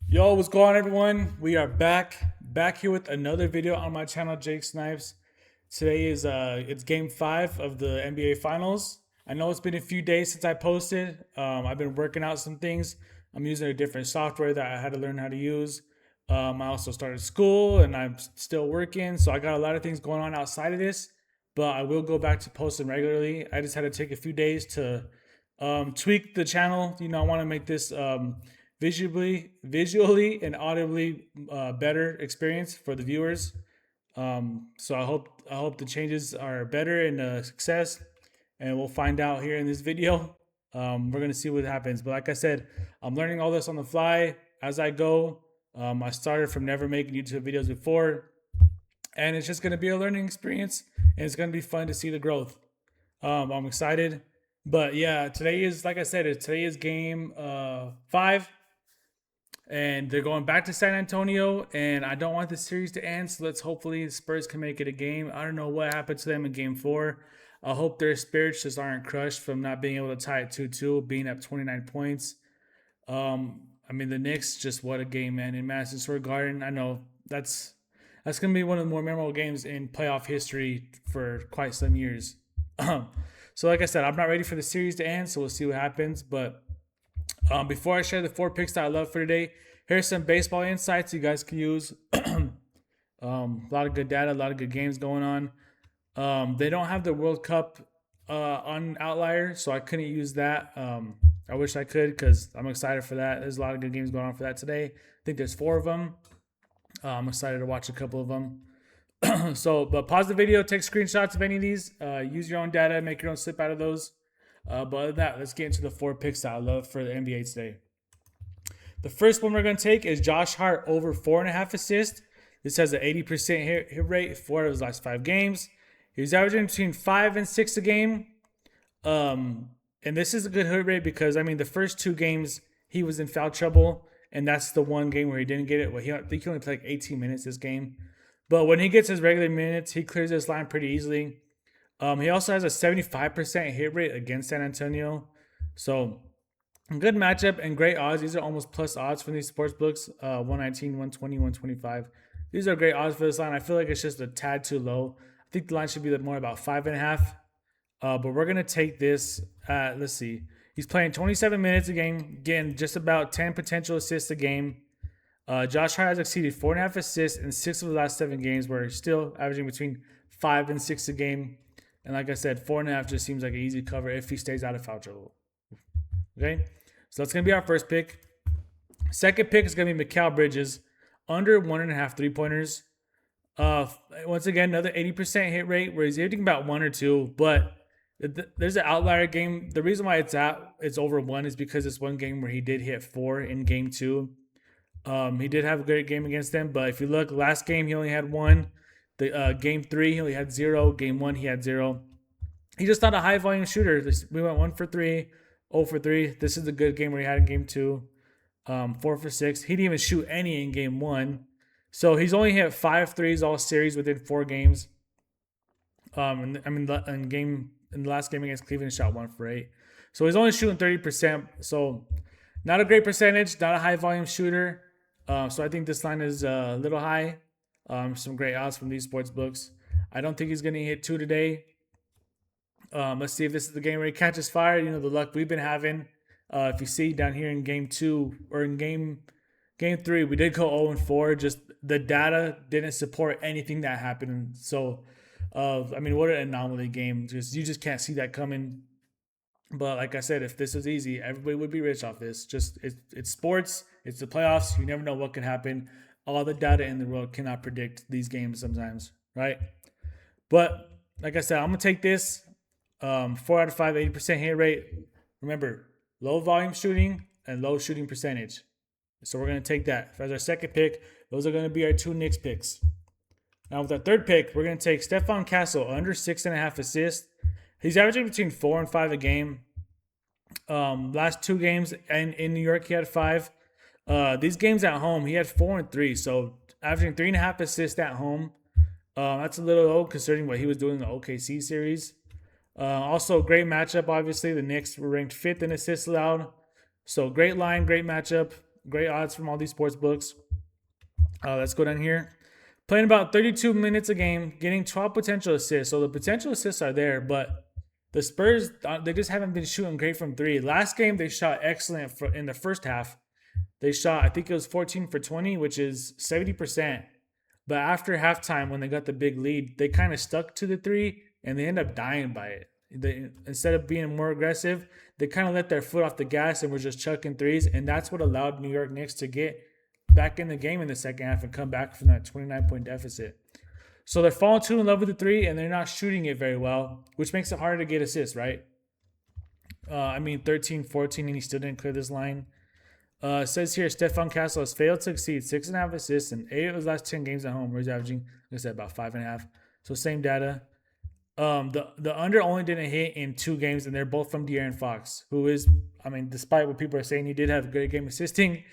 Yo, what's going on, everyone? We are back here with another video on my channel, Jake Snipes. Today is it's game 5 of the NBA Finals. I know it's been a few days since I posted. I've been working out some things. I'm using a different software that I had to learn how to use. I also started school and I'm still working, so I got a lot of things going on outside of this. But I will go back to posting regularly. I just had to take a few days to tweak the channel. I want to make this visually and audibly better experience for the viewers. So I hope the changes are better and a success, and we'll find out here in this video. We're gonna see what happens. But like I said, I'm learning all this on the fly as I go. I started from never making YouTube videos before, and it's just gonna be a learning experience, and it's gonna be fun to see the growth. I'm excited. But yeah, today is, like I said, today is game 5, and they're going back to San Antonio. And I don't want the series to end, so let's hopefully the Spurs can make it a game. I don't know what happened to them in game 4. I hope their spirits just aren't crushed from not being able to tie it 2-2, being up 29 points. I mean, the Knicks, just what a game, man, in Madison Square Garden. I know that's gonna be one of the more memorable games in playoff history for quite some years. So like I said, I'm not ready for the series to end, so we'll see what happens. But before I share the 4 picks that I love for today, here's some baseball insights you guys can use. A lot of good data, a lot of good games going on. They don't have the World Cup on Outlier, so I couldn't use that. I wish I could, because I'm excited for that. There's a lot of good games going on for that today. I think there's 4 of them. I'm excited to watch a couple of them. But pause the video, take screenshots of any of these, use your own data, make your own slip out of those. But other than that, let's get into the 4 picks that I love for the NBA today. The first one we're going to take is Josh Hart over 4.5 assists. This has an 80% hit rate, 4 of his last 5 games. He's averaging between 5 and 6 a game. And this is a good hit rate because, I mean, the first 2 games he was in foul trouble, and that's the one game where he didn't get it. Well, I think he only played like 18 minutes this game. But when he gets his regular minutes, he clears this line pretty easily. He also has a 75% hit rate against San Antonio. So, good matchup and great odds. These are almost plus odds from these sports books. 119, 120, 125. These are great odds for this line. I feel like it's just a tad too low. I think the line should be more about 5.5. But we're going to take this at, let's see. He's playing 27 minutes a game, getting just about 10 potential assists a game. Josh Hart has exceeded 4.5 assists in 6 of the last 7 games, where he's still averaging between 5 and 6 a game. And like I said, 4.5 just seems like an easy cover if he stays out of foul trouble. Okay, so that's going to be our first pick. Second pick is going to be Mikal Bridges, under 1.5 3-pointers. Once again, another 80% hit rate, where he's hitting about 1 or 2, but there's an outlier game. The reason why it's over 1 is because it's one game where he did hit 4 in game 2. He did have a great game against them, but if you look, last game he only had 1. The game 3 he only had 0. Game 1 he had 0. He's just not a high volume shooter. We went 1 for 3, 0 for 3. This is a good game where he had in game 2. 4 for 6. He didn't even shoot any in game 1. So he's only hit 5 threes all series within 4 games. In the last game against Cleveland, he shot 1 for 8. So he's only shooting 30%. So not a great percentage, not a high volume shooter. So I think this line is a little high. Some great odds from these sports books. I don't think he's going to hit 2 today. Let's see if this is the game where he catches fire. The luck we've been having. If you see down here in game 2 or in game 3, we did go 0-4. Just the data didn't support anything that happened. So, what an anomaly game. You just can't see that coming. But like I said, if this was easy, everybody would be rich off this. It's sports. It's the playoffs. You never know what can happen. All the data in the world cannot predict these games sometimes, right? But like I said, I'm going to take this. 4 out of 5, 80% hit rate. Remember, low volume shooting and low shooting percentage. So we're going to take that. As our second pick, those are going to be our 2 Knicks picks. Now with our third pick, we're going to take Stephon Castle, under 6.5 assists. He's averaging between 4 and 5 a game. Last 2 games in New York, he had 5. These games at home, he had 4 and 3. So averaging 3.5 assists at home. That's a little low considering what he was doing in the OKC series. Also, great matchup, obviously. The Knicks were ranked 5th in assists allowed. So great line, great matchup. Great odds from all these sports books. Let's go down here. Playing about 32 minutes a game, getting 12 potential assists. So the potential assists are there, but the Spurs, they just haven't been shooting great from three. Last game, they shot excellent in the first half. They shot, I think it was 14 for 20, which is 70%. But after halftime, when they got the big lead, they kind of stuck to the three and they end up dying by it. Instead of being more aggressive, they kind of let their foot off the gas and were just chucking threes. And that's what allowed New York Knicks to get back in the game in the second half and come back from that 29-point deficit. So they're falling too in love with the three and they're not shooting it very well, which makes it harder to get assists, right? 13, 14, and he still didn't clear this line. It says here, Stephon Castle has failed to exceed 6.5 assists in 8 of his last 10 games at home, where he's averaging, like I said, about 5.5. So same data. The under only didn't hit in 2 games, and they're both from De'Aaron Fox, who is, despite what people are saying, he did have a great game assisting.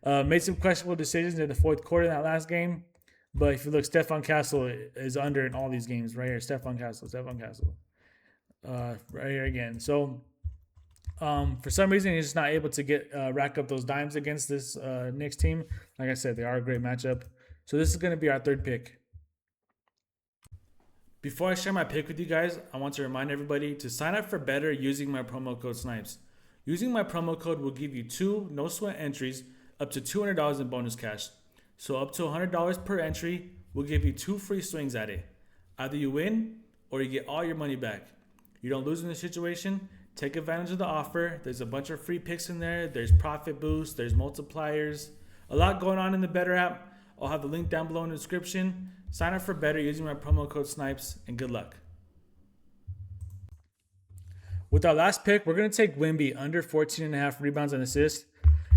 Made some questionable decisions in the fourth quarter in that last game. But if you look, Stephon Castle is under in all these games right here. Stephon Castle. Right here again. So for some reason, he's just not able to get rack up those dimes against this Knicks team. Like I said, they are a great matchup. So this is going to be our third pick. Before I share my pick with you guys, I want to remind everybody to sign up for better using my promo code SNIPES. Using my promo code will give you 2 no-sweat entries up to $200 in bonus cash. So up to $100 per entry will give you 2 free swings at it. Either you win or you get all your money back. You don't lose in this situation. Take advantage of the offer. There's a bunch of free picks in there. There's profit boosts. There's multipliers. A lot going on in the Better app. I'll have the link down below in the description. Sign up for Better using my promo code SNIPES, and good luck. With our last pick, we're going to take Wemby under 14.5 rebounds and assists.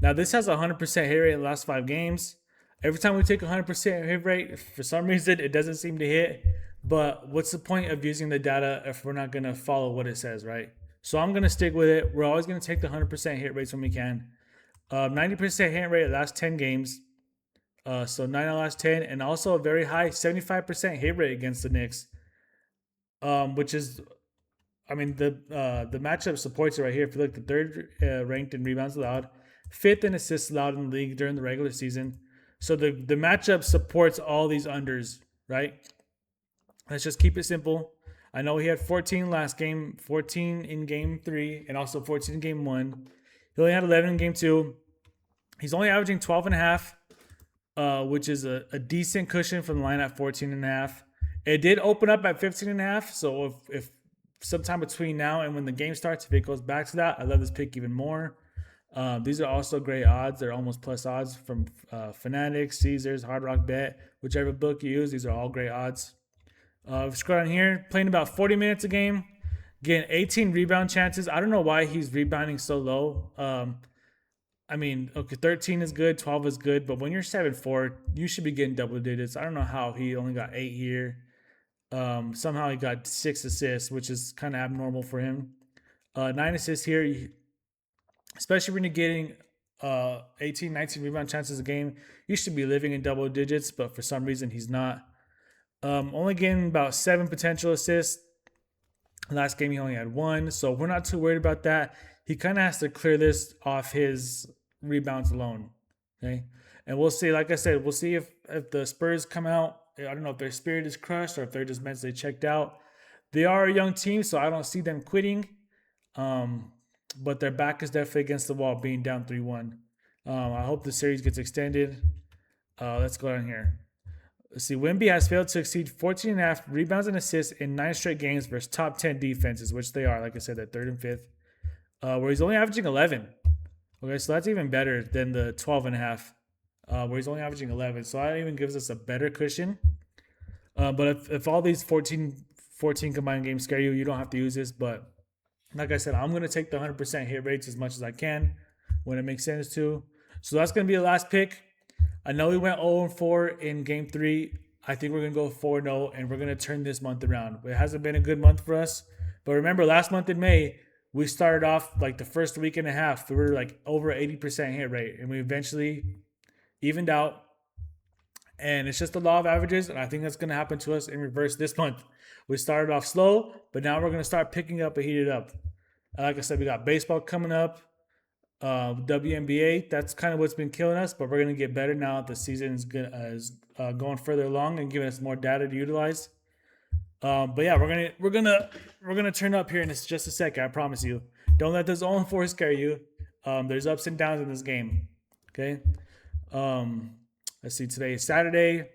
Now, this has a 100% hit rate in the last 5 games. Every time we take a 100% hit rate, for some reason, it doesn't seem to hit. But what's the point of using the data if we're not going to follow what it says, right? So I'm going to stick with it. We're always going to take the 100% hit rates when we can. 90% hit rate last 10 games. So 9 out of last 10. And also a very high 75% hit rate against the Knicks. Which is, the matchup supports it right here. If you look, the third ranked in rebounds allowed. 5th in assists allowed in the league during the regular season. So the matchup supports all these unders, right? Let's just keep it simple. I know he had 14 last game, 14 in game 3, and also 14 in game 1. He only had 11 in game 2. He's only averaging 12.5, which is a decent cushion from the line at 14.5. It did open up at 15.5, so if sometime between now and when the game starts, if it goes back to that, I love this pick even more. These are also great odds. They're almost plus odds from Fanatics, Caesars, Hard Rock Bet, whichever book you use. These are all great odds. Scroll down here, playing about 40 minutes a game, getting 18 rebound chances. I don't know why he's rebounding so low. 13 is good, 12 is good, but when you're 7'4", you should be getting double digits. I don't know how he only got 8 here. Somehow he got 6 assists, which is kind of abnormal for him. 9 assists here, especially when you're getting 18, 19 rebound chances a game. You should be living in double digits, but for some reason he's not. Only getting about 7 potential assists. Last game he only had 1, so we're not too worried about that. He kind of has to clear this off his rebounds alone. Okay, and we'll see. Like I said, we'll see if the Spurs come out. I don't know if their spirit is crushed or if they're just mentally checked out. They are a young team, so I don't see them quitting. But their back is definitely against the wall, being down 3-1. I hope the series gets extended. Let's go down here. Let's see. Wemby has failed to exceed 14.5 rebounds and assists in 9 straight games versus top 10 defenses, which they are. Like I said, they're 3rd and 5th, where he's only averaging 11. Okay, so that's even better than the 12.5, where he's only averaging 11. So that even gives us a better cushion. But if all these 14 combined games scare you, you don't have to use this. But like I said, I'm going to take the 100% hit rates as much as I can when it makes sense to. So that's going to be the last pick. I know we went 0-4 in game 3. I think we're going to go 4-0, and we're going to turn this month around. It hasn't been a good month for us. But remember, last month in May, we started off like the first week and a half. We were like over 80% hit rate, and we eventually evened out. And it's just the law of averages, and I think that's going to happen to us in reverse this month. We started off slow, but now we're going to start picking up and heated up. And like I said, we got baseball coming up. WNBA. That's kind of what's been killing us, but we're gonna get better now that the season is going further along and giving us more data to utilize. But yeah, we're gonna turn up here in just a second. I promise you. Don't let this 0-4 scare you. There's ups and downs in this game. Okay. Um, let's see. Today is Saturday.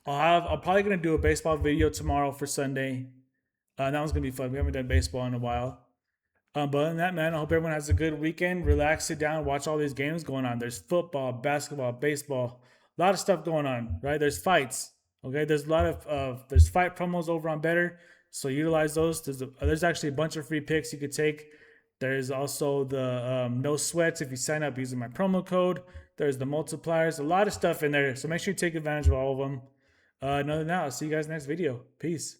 I'm probably gonna do a baseball video tomorrow for Sunday. That one's gonna be fun. We haven't done baseball in a while. But other than that, man, I hope everyone has a good weekend. Relax, sit down, watch all these games going on. There's football, basketball, baseball, a lot of stuff going on, right? There's fights. Okay, there's a lot of there's fight promos over on Better, so utilize those. There's actually a bunch of free picks you could take. There's also the no sweats if you sign up using my promo code. There's the multipliers, a lot of stuff in there. So make sure you take advantage of all of them. Other than that, I'll see you guys next video. Peace.